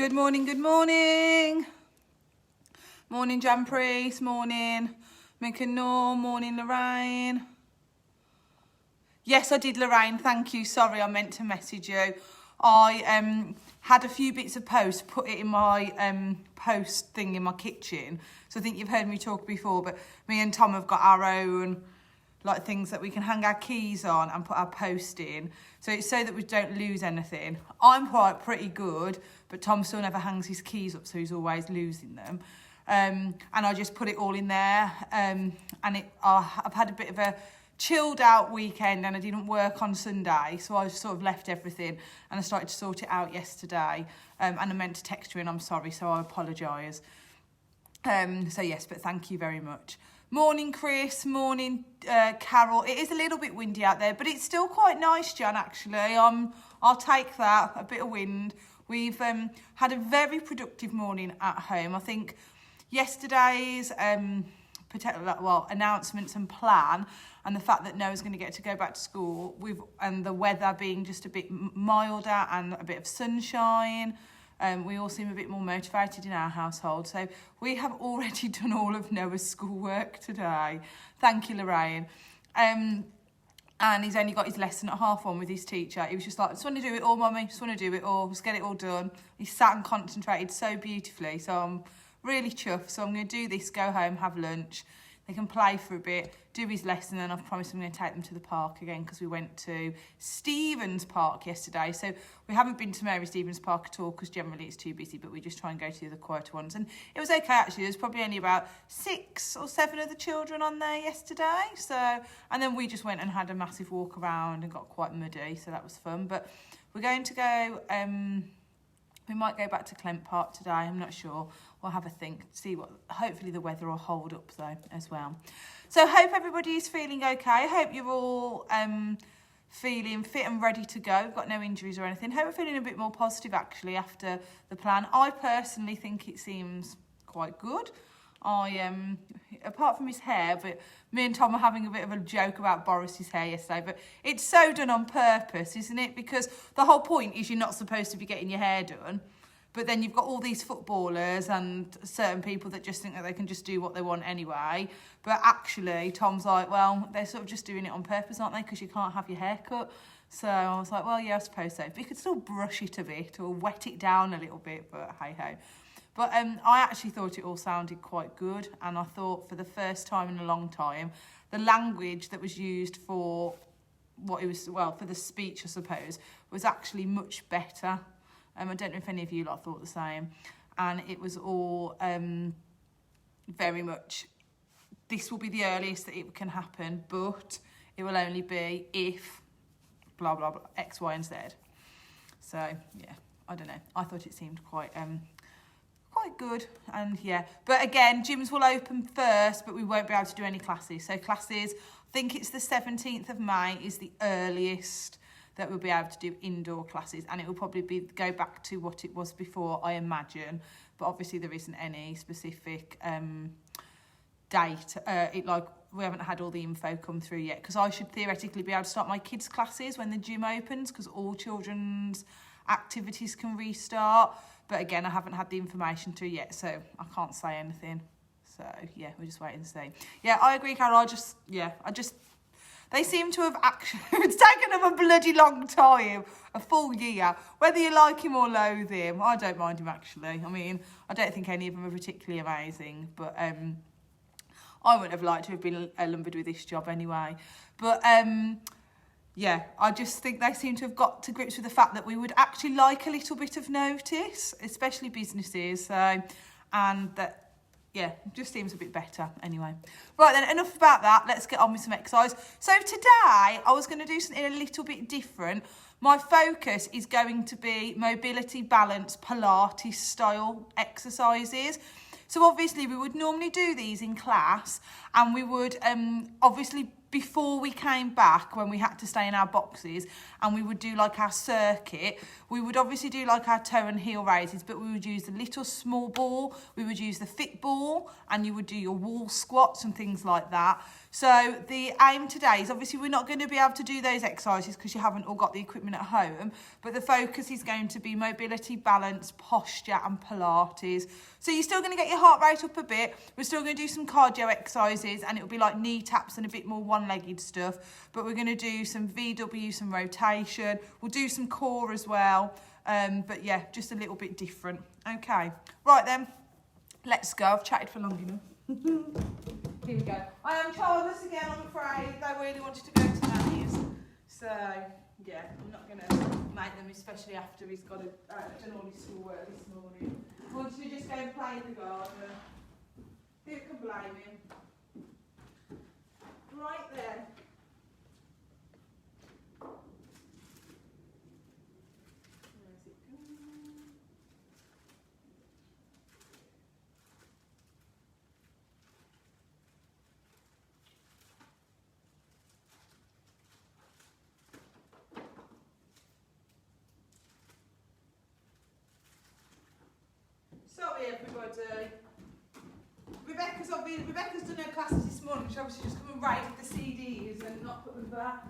Good morning, good morning. Morning, Jan Priest, morning, Mick and Norm, morning, Lorraine. Yes, I did, Lorraine, thank you. Sorry, I meant to message you. I had a few bits of post, put it in my post thing in my kitchen. So I think you've heard me talk before, but me and Tom have got our own like things that we can hang our keys on and put our post in. So it's so that we don't lose anything. I'm quite pretty good, but Tom still never hangs his keys up, so he's always losing them. And I just put it all in there. I've had a bit of a chilled out weekend and I didn't work on Sunday, so I sort of left everything and I started to sort it out yesterday. And I meant to text you and I'm sorry, so I apologise. So yes, but thank you very much. Morning, Chris. Morning, Carol. It is a little bit windy out there, but it's still quite nice, Jan, actually. I'll take that, a bit of wind. We've had a very productive morning at home. I think yesterday's announcements and plan, and the fact that Noah's going to get to go back to school, and the weather being just a bit milder and a bit of sunshine, we all seem a bit more motivated in our household. So we have already done all of Noah's schoolwork today. Thank you, Lorraine. And he's only got his lesson at 1:30 with his teacher. He was just like, I just want to do it all, Mummy. Just want to do it all. Just get it all done. He sat and concentrated so beautifully. So I'm really chuffed. So I'm going to do this, go home, have lunch. They can play for a bit, do his lesson, and I've promised I'm going to take them to the park again because we went to Stevens Park yesterday. So we haven't been to Mary Stevens Park at all because generally it's too busy, but we just try and go to the quieter ones. And it was okay, actually. There's probably only about 6 or 7 of the children on there yesterday. And then we just went and had a massive walk around and got quite muddy, so that was fun. But we're going to go... we might go back to Clent Park today, I'm not sure. We'll have a think, see what, hopefully the weather will hold up though as well. So hope everybody is feeling okay. Hope you're all feeling fit and ready to go. We've got no injuries or anything. Hope we're feeling a bit more positive actually after the plan. I personally think it seems quite good. Apart from his hair, but me and Tom were having a bit of a joke about Boris's hair yesterday, but it's so done on purpose, isn't it? Because the whole point is you're not supposed to be getting your hair done, but then you've got all these footballers and certain people that just think that they can just do what they want anyway. But actually, Tom's like, well, they're sort of just doing it on purpose, aren't they? Because you can't have your hair cut. So I was like, well, yeah, I suppose so. But you could still brush it a bit or wet it down a little bit, but hey-ho. But I actually thought it all sounded quite good, and I thought for the first time in a long time, the language that was used for what it was, well, for the speech, I suppose, was actually much better. I don't know if any of you lot thought the same. And it was all very much, this will be the earliest that it can happen, but it will only be if blah, blah, blah, X, Y, and Z. So, yeah, I don't know. I thought it seemed quite good, and yeah, but again, gyms will open first, but we won't be able to do any classes. So classes, I think it's the 17th of May is the earliest that we'll be able to do indoor classes, and it will probably go back to what it was before, I imagine, but obviously there isn't any specific date. We haven't had all the info come through yet, because I should theoretically be able to start my kids' classes when the gym opens, because all children's activities can restart. But again, I haven't had the information through yet, so I can't say anything. So, yeah, we'll just wait and see. Yeah, I agree, Carol. They seem to have actually... It's taken them a bloody long time, a full year. Whether you like him or loathe him, I don't mind him, actually. I mean, I don't think any of them are particularly amazing, but I wouldn't have liked to have been lumbered with this job anyway. But... yeah, I just think they seem to have got to grips with the fact that we would actually like a little bit of notice, especially businesses. And that, yeah, just seems a bit better anyway. Right then, enough about that. Let's get on with some exercise. So today, I was going to do something a little bit different. My focus is going to be mobility, balance, Pilates style exercises. So obviously, we would normally do these in class, and we would obviously before we came back, when we had to stay in our boxes and we would do like our circuit, we would obviously do like our toe and heel raises, but we would use the little small ball, we would use the fit ball, and you would do your wall squats and things like that. So the aim today is obviously we're not going to be able to do those exercises because you haven't all got the equipment at home, but the focus is going to be mobility, balance, posture and Pilates. So you're still going to get your heart rate up a bit. We're still going to do some cardio exercises, and it'll be like knee taps and a bit more one-legged stuff, but we're going to do some VW, some rotation. We'll do some core as well, but yeah, just a little bit different. Okay, right then, let's go. I've chatted for long enough. Here we go. I am childless again, I'm afraid. They really wanted to go to Nanny's. So, yeah, I'm not going to make them, especially after he's got done all his schoolwork this morning. He wants to just go and play in the garden. Who can blame him? Right then. Where's it going? Sorry everybody. Rebecca's done her classes this morning. She obviously just come and raided the CDs and not put them back.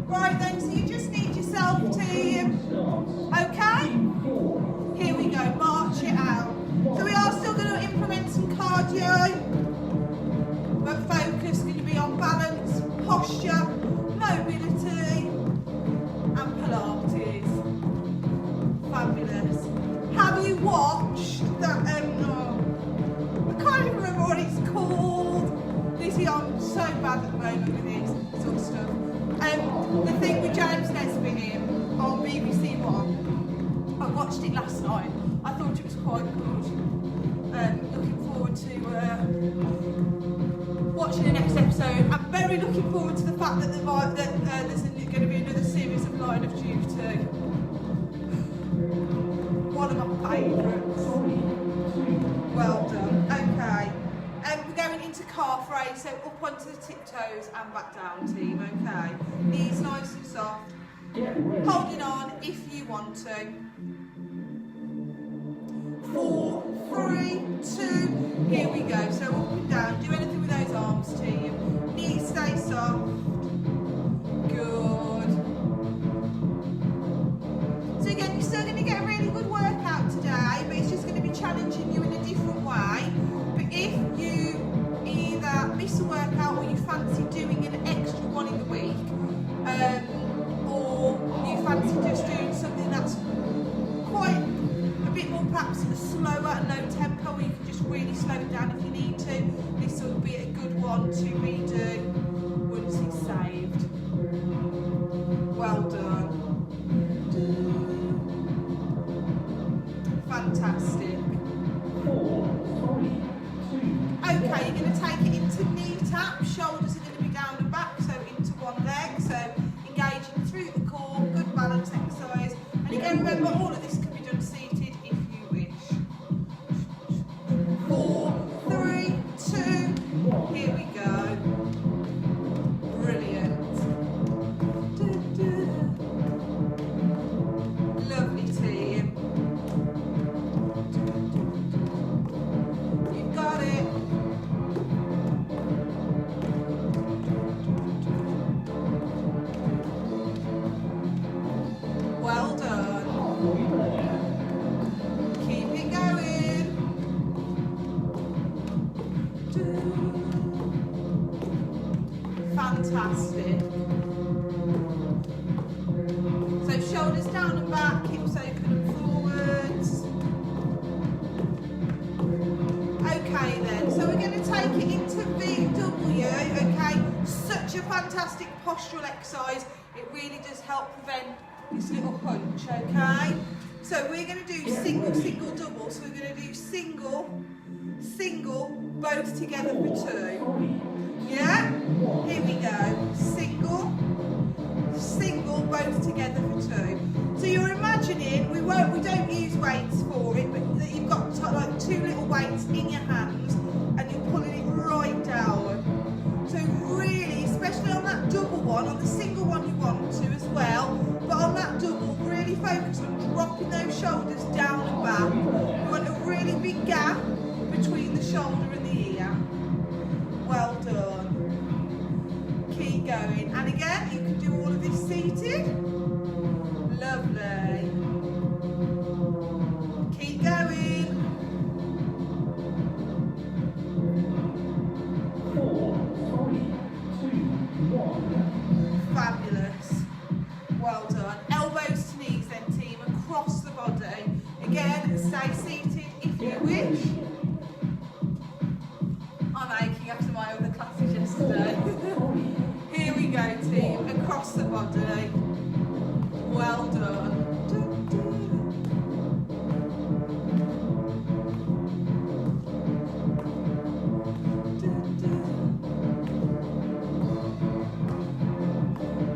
Right then, so you just need yourself to, okay? Here we go, march it out. So we are still going to implement some cardio, but focus going to be on balance, posture, mobility and Pilates. Fabulous. Have you watched that, I can't even remember what it's called. Lizzie, I'm so bad at the moment with this sort of stuff. The thing with James Nesbitt in on BBC One, I watched it last night. I thought it was quite good. Looking forward to watching the next episode. I'm very looking forward to the fact that there's going to be another series of Line of Duty. One of my favourites. Well done. Okay. We're going into calf raise, so up onto the tiptoes and back down, team, okay? Knees nice and soft. Holding on if you want to. 4, 3, 2, here we go. So up and down, do anything with those arms, team. Knees stay soft. Good. So again, you're still going to get a really good workout today, but it's just going to be challenging you in a different way. But if you either miss a workout or you fancy doing an extra one in the week, or you fancy just doing something that's quite a bit more perhaps slower and low tempo, where you can just really slow it down if you need to, this will be a good one to redo once it's saved. Well done. Fantastic. Okay, you're going to take it into knee tap, shoulders are going to be down and back, so into one leg, so engaging through the core, good balance exercise. And again, remember, all of this can be done seated if you wish. 4, 3, 2, here we go. fantastic. So shoulders down and back, hips open and forwards. Okay then, so we're going to take it into VW, okay? Such a fantastic postural exercise. It really does help prevent this little hunch, okay? So we're going to do single, single, double. So we're going to do single, single, both together for 2. Yeah? Here we go. Single, single, both together for 2. So you're imagining, we don't use weights for it, but that you've got like 2 little weights in your hands and you're pulling it right down. So really, especially on that double one, on the single one you want to as well, but on that double, really focus on dropping those shoulders down and back. You want a really big gap between the shoulder and the ear. Well done. Keep going. And again, you can do all of this seated. Lovely. Keep going. 4, 3, 2, 1. Fabulous. Well done. Elbows to knees then, team, across the body. Again, stay seated if you wish. I'm aching after my other classes yesterday. Here we go, team, across the body. Well done.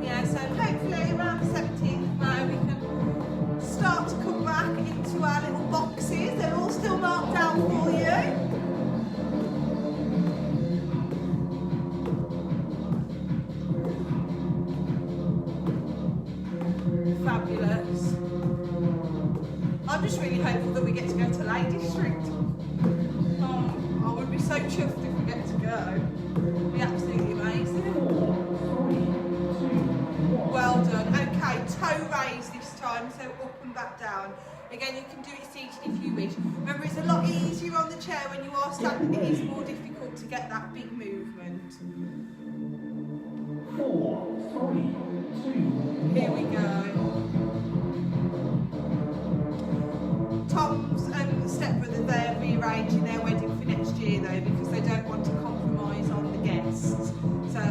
Yeah, so hopefully around the 17th of May we can start to come back into our little boxes. They're all still marked out for you. Fabulous. I'm just really hopeful that we get to go to Lake District. I would be so chuffed if we get to go. It'd be absolutely amazing. 4, 3, 2, 1. Well done. Okay, toe raise this time, so up and back down. Again, you can do it seated if you wish. Remember, it's a lot easier on the chair when you are standing. It is more difficult to get that big movement. 4, 3, 2, 1. Here we go. Tom's stepbrother, they're rearranging their wedding for next year though, because they don't want to compromise on the guests. So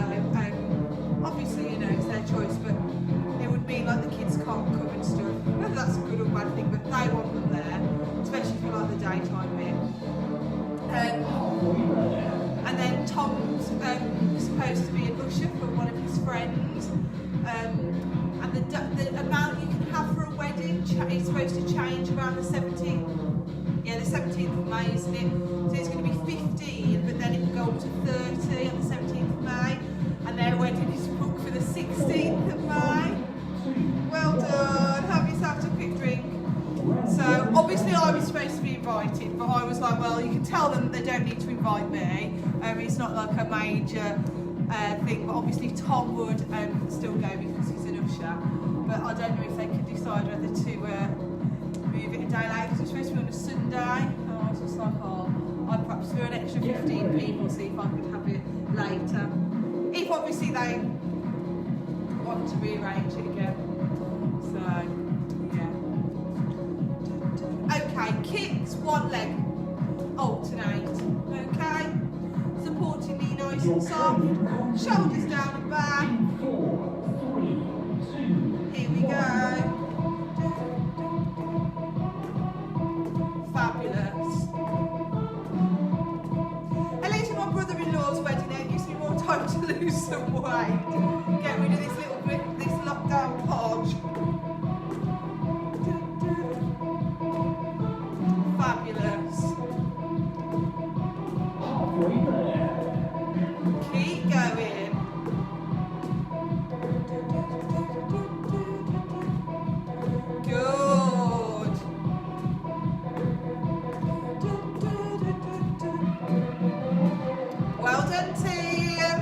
obviously, you know, it's their choice, but it would mean like the kids can't come and stuff. Whether that's a good or bad thing, but they want them there, especially for like the daytime bit. And then Tom's supposed to be an usher for one of his friends. And the amount you can have for a wedding is supposed to change around the 17th. Yeah, the 17th of May, isn't it? So it's going to be 15, but then it will go up to 30 on the 17th of May. And their wedding is booked for the 16th of May. Well done. Have yourself a quick drink. So obviously I was supposed to be invited, but I was like, well, you can tell them they don't need to invite me. It's not like a major thing, but obviously Tom would still go because he's an usher. But I don't know if they could decide whether to move it a day later, because it's supposed to be on a Sunday. And I was just like, oh, I'd perhaps do an extra 15 people, see if I could have it later. If obviously they want to rearrange it again. So, yeah. Okay, kicks, one leg, alternate. Okay, supporting knee nice and soft, shoulders down and back. 4, 3, 2. Here we go. Fabulous. At least with my brother-in-law's wedding, it gives me more time to lose some weight. Get rid of this little bit, this lockdown podge. Fabulous. Halfway there. Keep going. Good. Well done, team.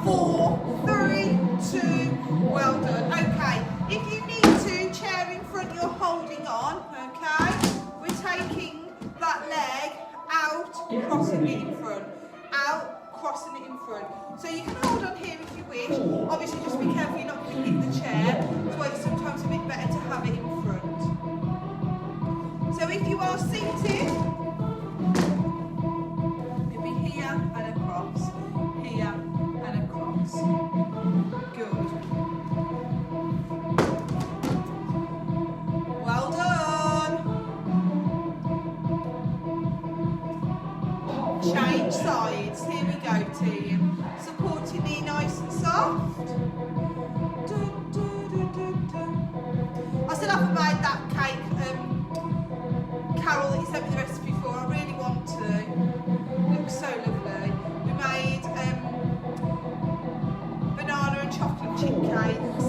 4, 3, 2. Well done. Okay. If you need to, chair in front, you're holding on. Okay. We're taking that leg out, crossing it in front. Out, crossing it in front. So you can hold on here if you wish. Obviously just be careful you're not going to hit the chair. That's why it's sometimes a bit better to have it in front. So if you are seated, you'll be here and across, here and across. Good. Well done. Change sides. Here we go, team. Supporting knee nice and soft. I still haven't made that cake, Carol, that you sent me the recipe for. I really want to. It looks so lovely. We made banana and chocolate chip cakes.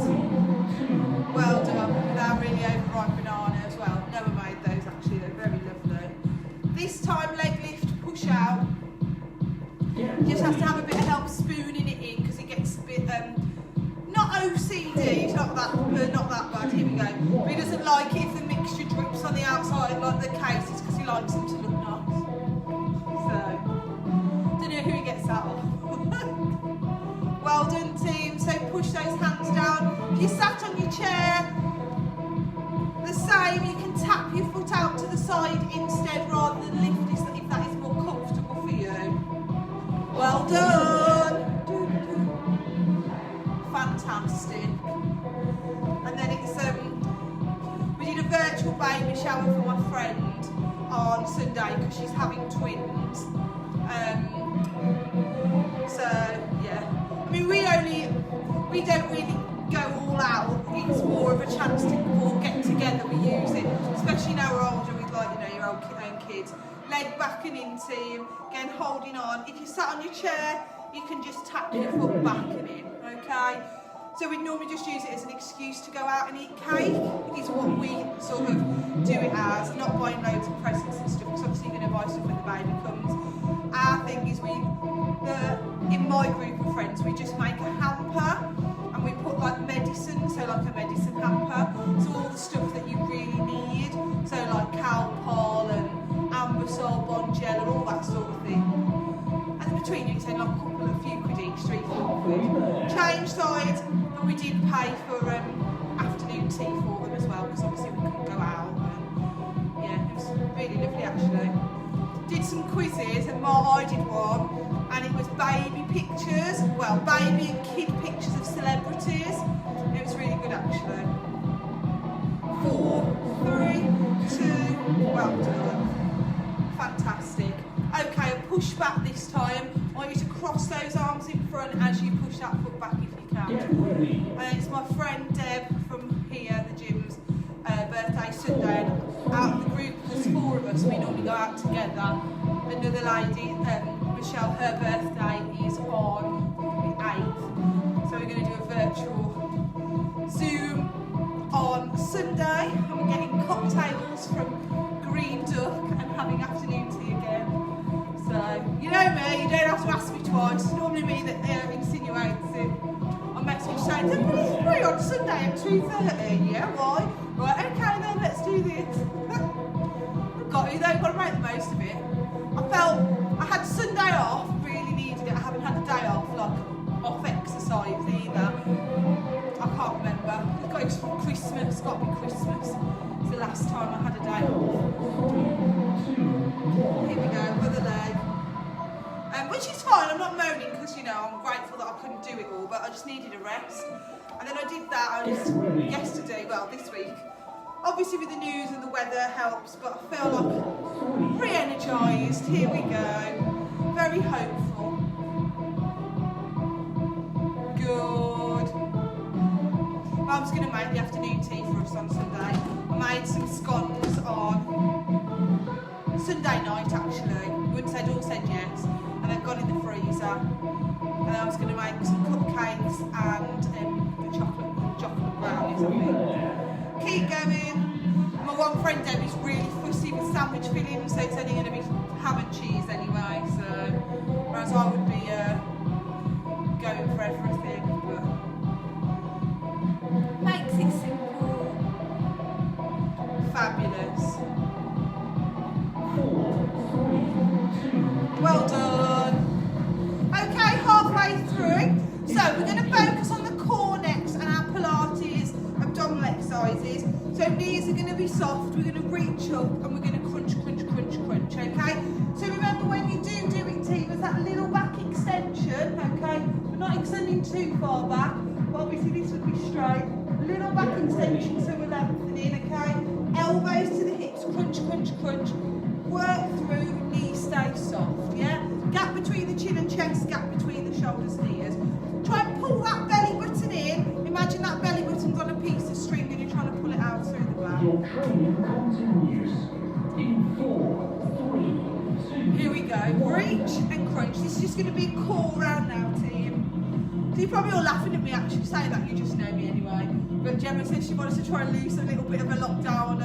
Well done. They're really overripe banana as well. Never made those actually. They're very lovely. This time leg lift, push out. You just have to have a bit of help spooning it in because it gets a bit not OCD. It's not that bad. Here we go. But he doesn't like it if the mixture drips on the outside like the cases because he likes them to look nice. So don't know who he gets that off. Well done, team. So push those hands down. If you sat on your chair, the same. You can tap your foot out to the side instead rather than lift this if that is more comfortable for you. Well done. Fantastic. And then it's we did a virtual baby shower for my friend on Sunday because she's having twins. So yeah, I mean we don't really go all out. It's more of a chance to all get together. We use it, especially now we're older with your own kids. Leg back and in, team. Again, holding on. If you sat on your chair, you can just tap your foot back and in. Okay. So we normally just use it as an excuse to go out and eat cake. Is what we sort of do it as. Not buying loads of presents and stuff. Because obviously you're going to buy stuff when the baby comes. Our thing is in my group of friends, we just make a hamper. And we put like medicine, so like a medicine hamper. So all the stuff that you really need. So like Calpol and Ambisol, Bonjel and all that sort of thing. And between you, it's like a few quid each, 3-4 quid. Change sides, but we did pay for afternoon tea for them as well, because obviously we couldn't go out. And, yeah, it was really lovely actually. Did some quizzes, and I did one, and it was baby pictures, well, baby and kid pictures of celebrities. It was really good actually. 4, 3, 2, well done. Fantastic. Okay, push back this time. I want you to cross those arms in front as you push that foot back if you can. And it's my friend Deb from here, the gym's birthday Sunday. And out of the group, there's 4 of us. We normally go out together. Another lady, Michelle, her birthday is on the 8th. So we're going to do a virtual Zoom on Sunday. And we're getting cocktails from Green Duck and having afternoon tea again. So, you know me, you don't have to ask me twice. It's normally me that insinuates it. I message saying, "Somebody's free on Sunday at 2:30. Yeah, why? Right, okay then, let's do this. Got to make the most of it. I felt I had Sunday off, really needed it. I haven't had a day off, off exercise either. I can't remember. It's Christmas, got to be Christmas. It's the last time I had a day off. Here we go, other leg. Which is fine, I'm not moaning because, I'm grateful that I couldn't do it all, but I just needed a rest. And then I did that yesterday, this week. Obviously with the news and the weather helps, but I feel like re-energised. Here we go. Very hopeful. Good. Mum's going to make the afternoon tea for us on Sunday. I made some scones on Sunday night actually. Wouldn't said all said yes. And they've gone in the freezer. And I was going to make some cupcakes and chocolate brownies, I think. Keep going. My one friend Debbie's really fussy with sandwich filling, so it's only going to be ham and cheese anyway. So, whereas I would be going for everything, but makes it simple. Fabulous. Well done. Okay. exercises. So knees are going to be soft, we're going to reach up and we're going to crunch, crunch, crunch, crunch, okay? So remember when you do it, team, there's that little back extension, okay? We're not extending too far back, but obviously this would be straight. Little back extension so we're lengthening, okay? Elbows to the hips, crunch, crunch, crunch. Work through, knees stay soft, yeah? Gap between the chin and chest, gap between the shoulders and ears. Try and pull that belly button in. Imagine that belly button's on a piece of string and you're trying to pull it out through the back. Your training continues in 4, 3, 2. Here we go. Reach and crunch. This is just going to be a core round now, team. So you're probably all laughing at me actually saying that, you just know me anyway. But Gemma said she wants to try and lose a little bit of a lockdown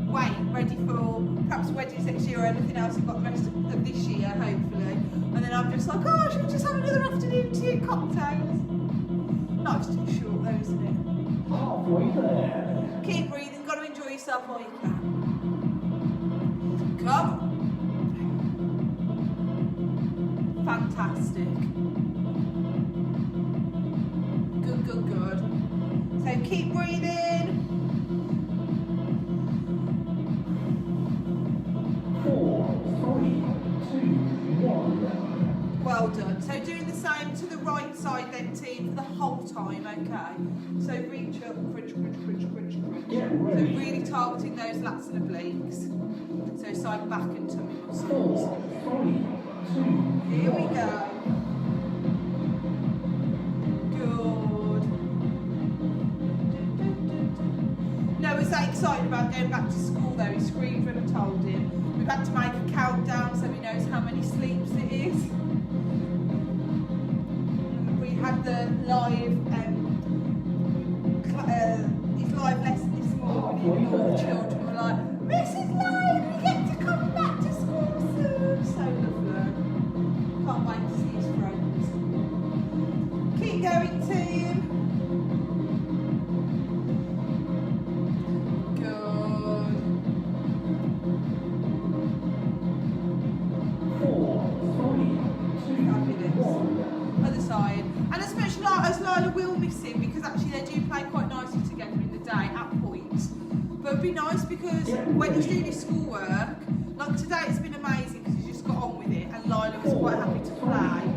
weight, ready for perhaps weddings next year or anything else we've got the rest of this year, hopefully. And then I'm just like, oh, should we just have another afternoon tea and cocktails? Life's too short though, isn't it? Halfway there. Keep breathing, got to enjoy yourself while you can. Come on. Fantastic. Good, good, good. So keep breathing. 4, 3, 2, 1. Well done. So doing the same to the right side then, team, for the whole time, okay? So reach up, crunch, crunch, crunch, crunch, crunch. Get So ready. really targeting those lats and obliques. So side back and tummy 4, muscles. 3, 2. Here we go. Good. Noah's so excited about going back to school though. He screamed when I told him. We've had to make a countdown so he knows how many sleeps it is. We had the live his live lesson this morning and all the children were like, Mrs. Live, we get to come back to school soon. So lovely. Can't wait to see his friends. Keep going, team. Good. 4, 3, 2, Fabulous. 1. Other side. And as much as Lila will miss him, because actually they do play quite nicely together in the day at points. But it'd be nice because when he's doing his schoolwork, like today it's been amazing because he's just got on with it and Lila was quite happy to play.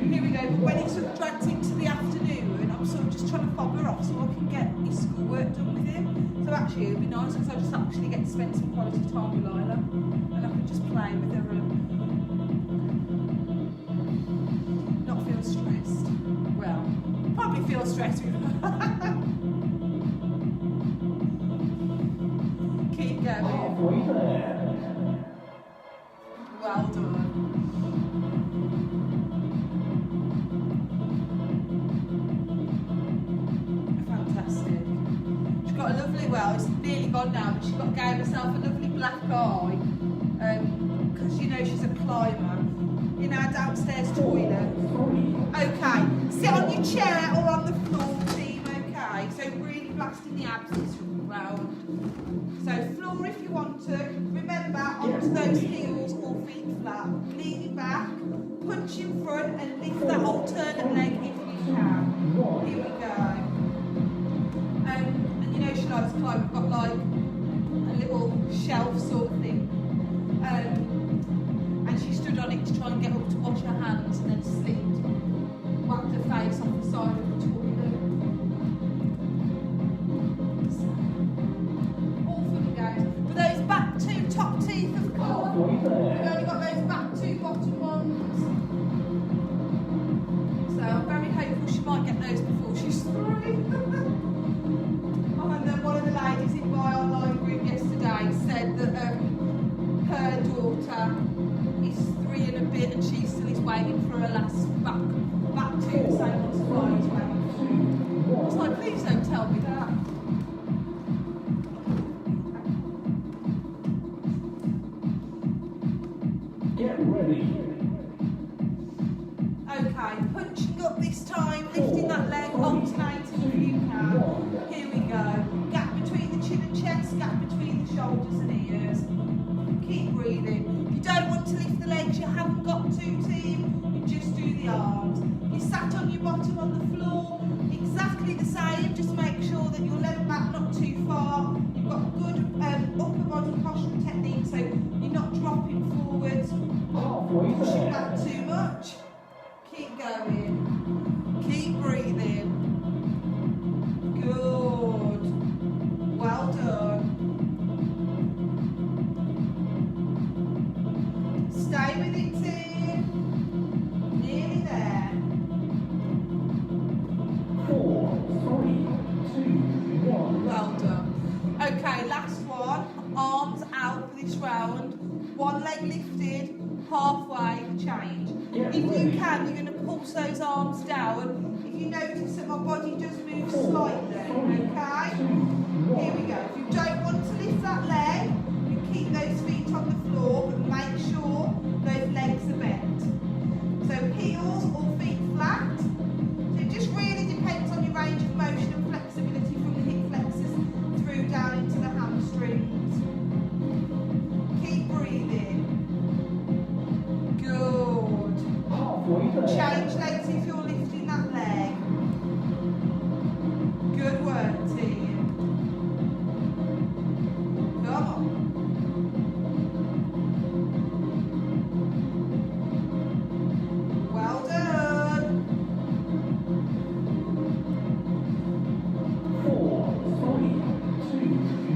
Here we go, but when it's sort of dragged into the afternoon, I'm sort of just trying to fob her off so I can get his schoolwork done with him. So actually it'd be nice because I just actually get to spend some quality time with Lila and I can just play with her and not feel stressed. Well, probably feel stressed with her. Keep going. Halfway there. Well done. Fantastic. She's got a lovely, well, it's nearly gone now, but she gave herself a lovely black eye because you know she's a climber in our downstairs toilet. 3, Okay, sit on your chair or on the floor, team, okay? So really blasting the abs this round. So floor if you want to. Remember, onto those heels or feet flat. Leaning back, punch in front and lift that alternate leg if you can. Here we go. And you know she likes to climb. We've got like a little shelf sort of thing. And she stood on it to try and get up to wash her hands and then slipped. Whacked her face off the side of the toilet. All fun and games. But those back two top teeth have come. halfway We've there. only got those back two bottom ones. So I'm very hopeful she might get those before she's 3. And then one of the ladies in my online group yesterday said that her daughter is 3 and a bit and she still is waiting for her last back tooth, so wants to fly is waiting for. I was like, please don't tell me that. Get ready. Okay, punching up this time, lifting that leg, alternating if you can. Here we go. Gap between the chin and chest, gap between the shoulders and ears. Keep breathing. If you don't want to lift the legs, you haven't got to, team. You just do the arms. You sat on your bottom on the floor, exactly the the same, just make sure that you're leant back not too far. You've got good upper body posture technique, so you're not dropping forwards, Halfway pushing there. back too much. Keep going. Keep breathing. Good. Well done. Stay with it, team. Nearly there. 4, 3, 2, 1. Well done. Okay, last one. Arms out for this round. One leg lifted, halfway change. If you can, you're going to pulse those arms down. If you notice that my body does move slightly, okay? Here we go. If you don't want to lift that leg, you keep those feet on the floor, but make sure those legs are bent. So heels or feet flat. So it just really depends on your range of motion and flexibility from the hip flexors through down into the hamstrings. Keep breathing. Good. Halfway there. Change legs if you're lifting that leg. Good work, team. Come on. Well done. 4, 3, 2,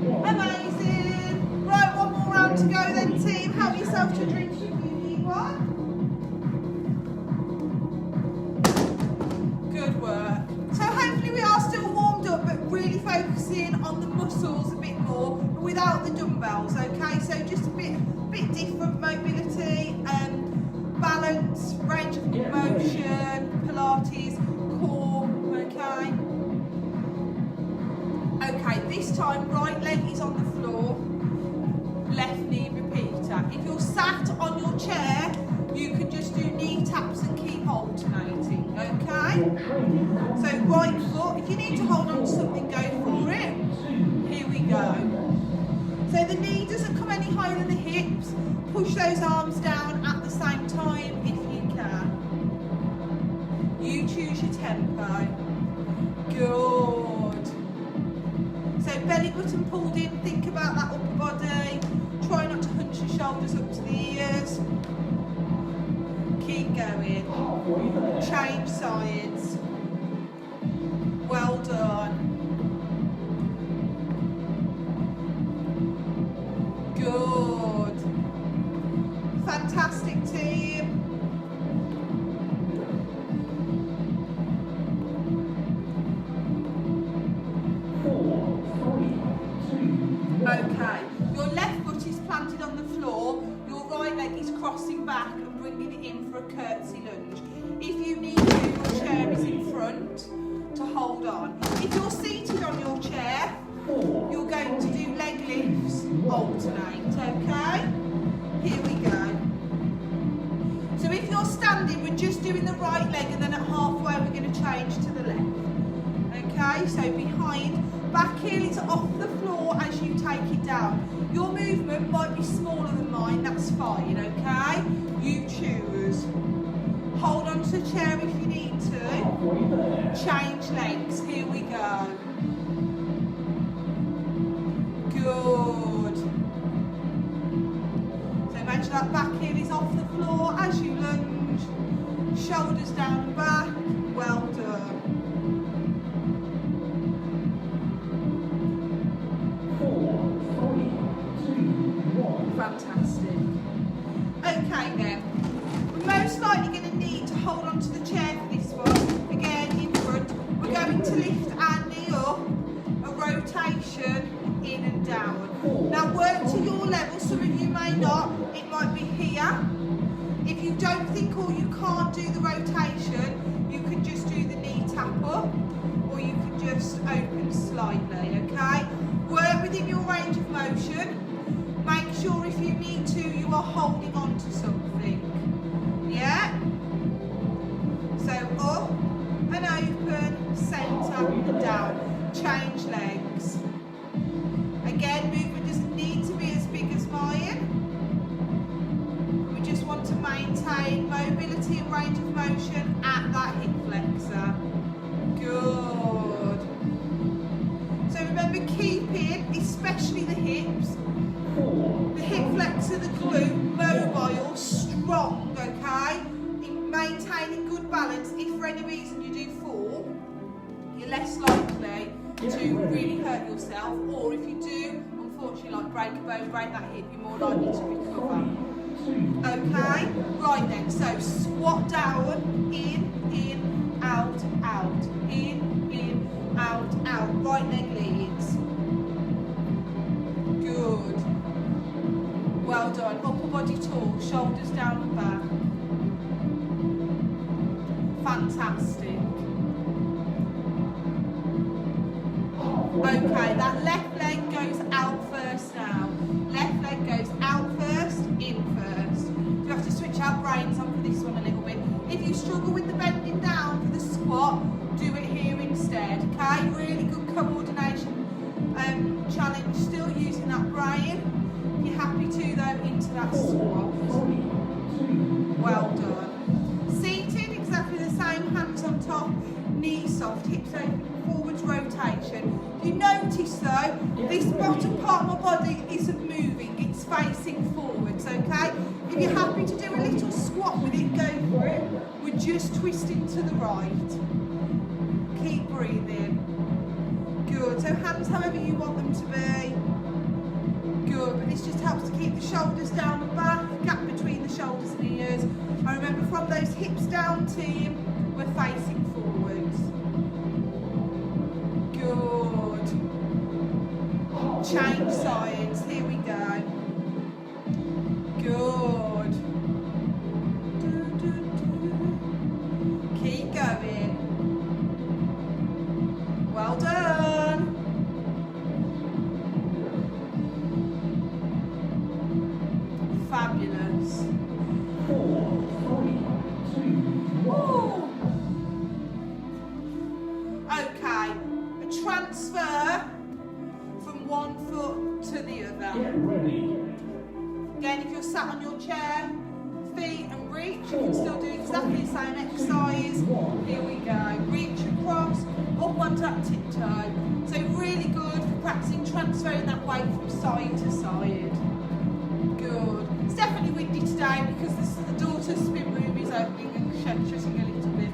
1. Amazing. Right, one more round to go then, team. Help yourself to a drink if you need one. Good work. So hopefully we are still warmed up, but really focusing on the muscles a bit more, but without the dumbbells, okay? So just a bit different mobility, balance, range of motion, Pilates, core, okay? Okay, this time right leg is on the floor, left knee repeater. If you're sat on your chair, you can just do knee taps and keep alternating, okay? Your training So right foot, if you need to hold on to something, go for it. Here we go. So the knee doesn't come any higher than the hips. Push those arms down at the same time if you can. You choose your tempo. Good. So belly button pulled in, think about that upper body. Try not to hunch your shoulders up to the ears. Keep going. halfway there. Change sides. Well done. Good. Fantastic, team. Okay, your left foot is planted on the floor, your right leg is crossing back and bringing it in for a curtsy lunge. If you need to, your chair is in front to hold on. If you're seated on your chair, you're going to do leg lifts, alternate, okay? Here we go. So if you're standing, we're just doing the right leg, and then at halfway we're going to change to the left. Okay, so behind, back heel is off the floor as you take it down. Your movement might be smaller than mine, that's fine, okay? You choose. Hold on to the chair if you need to. Change legs, here we go. Good. So make sure that back heel is off the floor as you lunge. Shoulders down and back, well done. Fantastic. Okay then, we're most likely going to need to hold on to the chair for this one. Again, in front, we're going to lift our knee up, a rotation in and down. Now work to your level, some of you may not, it might be here. If you don't think or you can't do the rotation, you can just do the knee tap up, or you can just open slightly, okay? Work within your range of motion. Make sure if you need to, you are holding on to something. Yeah? So up and open, centre and down. Change legs. Again, movement doesn't need to be as big as mine. We just want to maintain mobility and range of motion at that hip flexor. Good. good balance. If for any reason you do fall, you're less likely to really hurt yourself, or if you do, unfortunately, like break a bone, break that hip, you're more likely to recover. Okay, right then, so squat down, in, out, out, in, out, right leg leads. Good. Well done. Upper body tall, shoulders down and back. Fantastic. Okay, that left leg goes out first now. Left leg goes out first, in first. You have to switch our brains on for this one a little bit. If you struggle with the bending down for the squat, do it here instead. Okay, really good coordination challenge. Still using that brain. If you're happy to though, into that squat. Well done. Seated, exactly the same. Hands on top, knees soft, hips open, forwards rotation. You notice though, this bottom part of my body isn't moving, it's facing forwards, okay? If you're happy to do a little squat with it, go for it. We're just twisting to the right. Keep breathing. Good, so hands however you want them to be. Good, but this just helps to keep the shoulders down and back, gap between the shoulders and ears. And remember, from those hips down, team, we're facing forwards. Good. Change sides. Here we go. Good. Keep going. Well done. Fabulous. 4, 3, 2, 1. Okay, a transfer from one foot to the other. Get ready. Again, if you're sat on your chair, feet and reach, you can still do exactly the same exercise. Here we go. Reach across, up onto that tiptoe. So really good for practicing transferring that weight from side to side. Good. It's definitely windy today because the daughter's spin room is opening and shutting a little bit.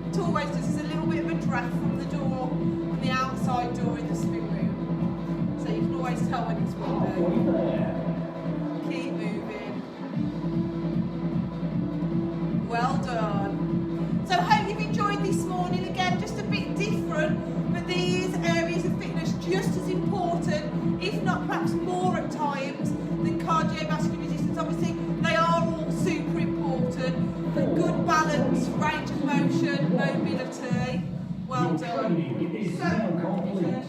It always does. There's a little bit of a draft from the door, from the outside door in the spin room. So you can always tell when it's windy. Halfway there. Keep moving. Well done. So I hope you've enjoyed this morning. Again, just a bit different, but these areas of fitness just as important, if not perhaps more at times, than cardiovascular resistance. Obviously, they are all super important for good balance, range of motion, mobility. Well Your done. training is now complete.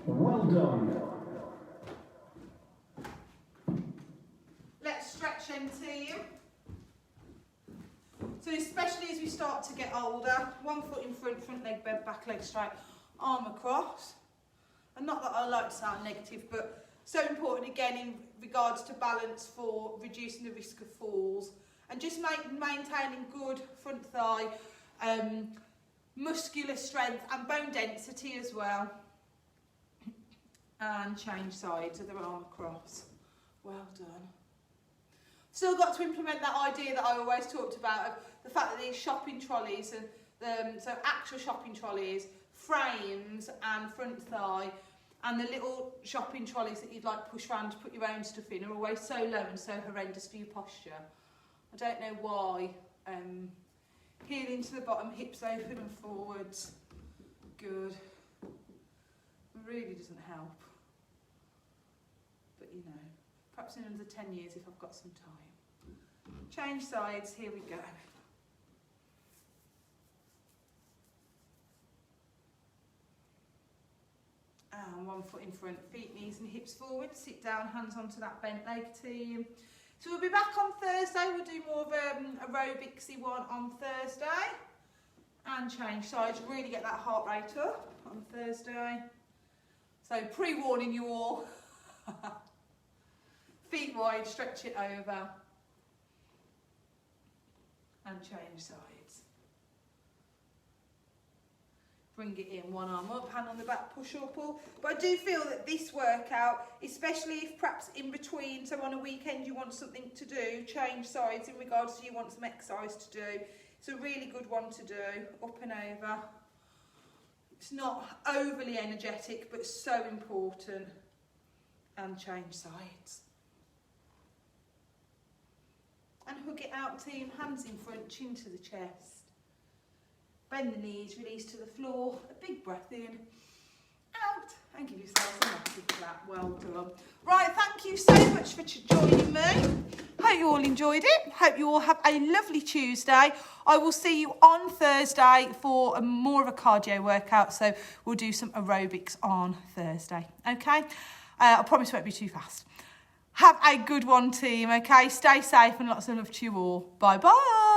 Well done. Let's stretch then, team. So especially as we start to get older, one foot in front, front leg bent, back leg straight, arm across. And not that I like to sound negative, but so important again in regards to balance for reducing the risk of falls. And just maintaining good front thigh, muscular strength and bone density as well. And change sides of the arm across. Well done. Still got to implement that idea that I always talked about of the fact that these shopping trolleys and so actual shopping trolleys, frames and front thigh, and the little shopping trolleys that you'd like push around to put your own stuff in are always so low and so horrendous for your posture. I don't know why. Heel into the bottom, hips open and forwards. Good. It really doesn't help. But you know, perhaps in another 10 years if I've got some time. Change sides, here we go. And one foot in front, feet, knees and hips forward. Sit down, hands onto that bent leg, team. So we'll be back on Thursday. We'll do more of aerobicsy one on Thursday. And change sides, really get that heart rate up on Thursday. So pre-warning you all. Feet wide, stretch it over. And change sides. Bring it in, one arm up, hand on the back, push or pull. But I do feel that this workout, especially if perhaps in between, so on a weekend you want something to do, change sides in regards to you want some exercise to do, It's a really good one to do, up and over. It's not overly energetic, but so important. And change sides. And hug it out, team. Hands in front, chin to the chest. Bend the knees, release to the floor. A big breath in, out, and give yourself a massive clap. Well done. Right, thank you so much for joining me. Hope you all enjoyed it. Hope you all have a lovely Tuesday. I will see you on Thursday for more of a cardio workout. So we'll do some aerobics on Thursday. Okay? I promise it won't be too fast. Have a good one, team. Okay? Stay safe and lots of love to you all. Bye-bye.